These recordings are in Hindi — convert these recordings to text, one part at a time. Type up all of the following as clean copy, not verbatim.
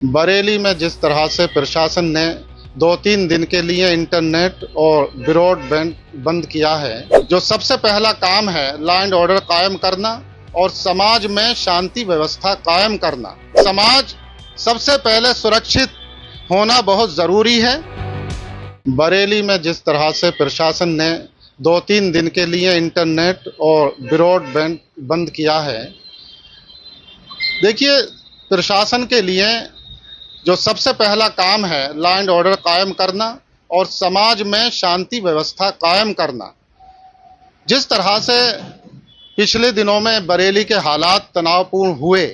बरेली में जिस तरह से प्रशासन ने 2-3 दिन के लिए इंटरनेट और ब्रॉडबैंड बंद किया है, जो सबसे पहला काम है लॉ एंड ऑर्डर कायम करना और समाज में शांति व्यवस्था कायम करना। समाज सबसे पहले सुरक्षित होना बहुत ज़रूरी है। बरेली में जिस तरह से प्रशासन ने 2-3 दिन के लिए इंटरनेट और ब्रॉडबैंड बंद किया है, देखिए प्रशासन के लिए जो सबसे पहला काम है लॉ एंड ऑर्डर कायम करना और समाज में शांति व्यवस्था कायम करना। जिस तरह से पिछले दिनों में बरेली के हालात तनावपूर्ण हुए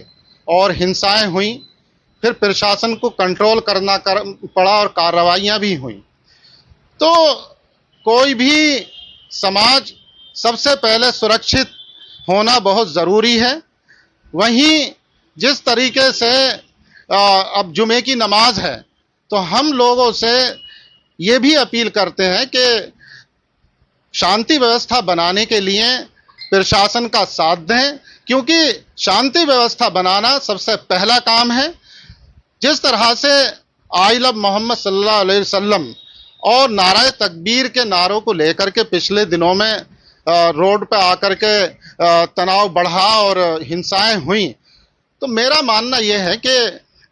और हिंसाएं हुई, फिर प्रशासन को कंट्रोल करना पड़ा और कार्रवाइयां भी हुई। तो कोई भी समाज सबसे पहले सुरक्षित होना बहुत ज़रूरी है। वहीं जिस तरीके से अब जुमे की नमाज है, तो हम लोगों से ये भी अपील करते हैं कि शांति व्यवस्था बनाने के लिए प्रशासन का साथ दें, क्योंकि शांति व्यवस्था बनाना सबसे पहला काम है। जिस तरह से आई लव मोहम्मद सल्लल्लाहु अलैहि वसल्लम और नाराए तकबीर के नारों को लेकर के पिछले दिनों में रोड पर आकर के तनाव बढ़ा और हिंसाएं हुई, तो मेरा मानना यह है कि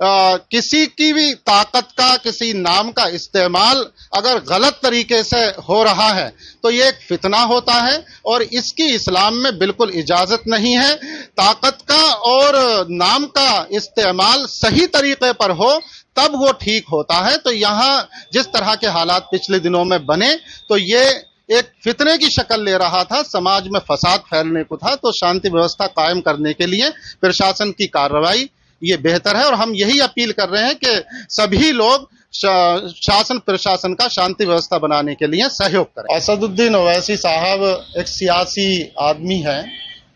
किसी की भी ताकत का, किसी नाम का इस्तेमाल अगर गलत तरीके से हो रहा है तो ये एक फितना होता है और इसकी इस्लाम में बिल्कुल इजाजत नहीं है। ताकत का और नाम का इस्तेमाल सही तरीके पर हो तब वो ठीक होता है। तो यहाँ जिस तरह के हालात पिछले दिनों में बने, तो ये एक फितने की शक्ल ले रहा था, समाज में फसाद फैलने को था। तो शांति व्यवस्था कायम करने के लिए प्रशासन की कार्रवाई ये बेहतर है और हम यही अपील कर रहे हैं कि सभी लोग शासन प्रशासन का शांति व्यवस्था बनाने के लिए सहयोग करें। असदुद्दीन ओवैसी साहब एक सियासी आदमी हैं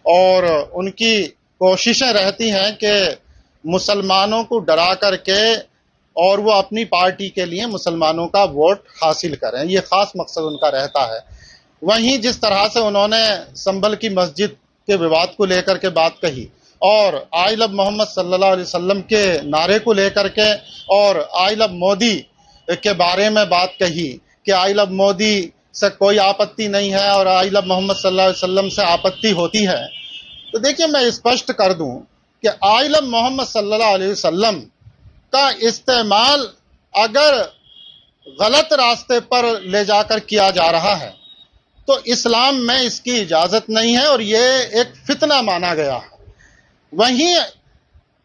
और उनकी कोशिशें रहती हैं कि मुसलमानों को डरा करके और वो अपनी पार्टी के लिए मुसलमानों का वोट हासिल करें, ये खास मकसद उनका रहता है। वहीं जिस तरह से उन्होंने संभल की मस्जिद के विवाद को लेकर के बात कही और आई लव मोहम्मद सल्लल्लाहु अलैहि वसल्लम के नारे को लेकर के और आई लव मोदी के बारे में बात कही कि आई लव मोदी से कोई आपत्ति नहीं है और आई लव मोहम्मद सल्लल्लाहु अलैहि वसल्लम से आपत्ति होती है, तो देखिए मैं स्पष्ट कर दूं कि आई लव मोहम्मद सल्लल्लाहु अलैहि वसल्लम का इस्तेमाल अगर गलत रास्ते पर ले जाकर किया जा रहा है तो इस्लाम में इसकी इजाजत नहीं है और ये एक फितना माना गया है। वहीं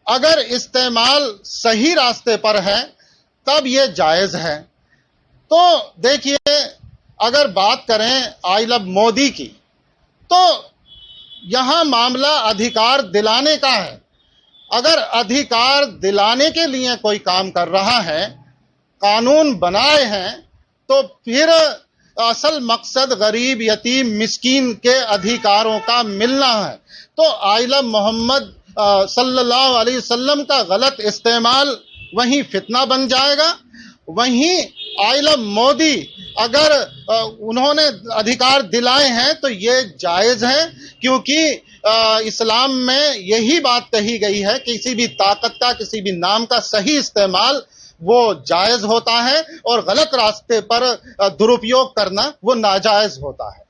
अगर इस्तेमाल सही रास्ते पर है तब ये जायज है। तो देखिए अगर बात करें आई लव मोदी की, तो यहां मामला अधिकार दिलाने का है। अगर अधिकार दिलाने के लिए कोई काम कर रहा है, कानून बनाए हैं, तो फिर असल मकसद गरीब, यतीम, मिस्कीन के अधिकारों का मिलना है। तो आई लव मोहम्मद सल्लल्लाहु अलैहि वसल्लम का गलत इस्तेमाल वहीं फितना बन जाएगा। वहीं आई लव मोदी अगर उन्होंने अधिकार दिलाए हैं तो ये जायज है, क्योंकि इस्लाम में यही बात कही गई है कि किसी भी ताकत का, किसी भी नाम का सही इस्तेमाल वो जायज होता है और गलत रास्ते पर दुरुपयोग करना वो नाजायज होता है।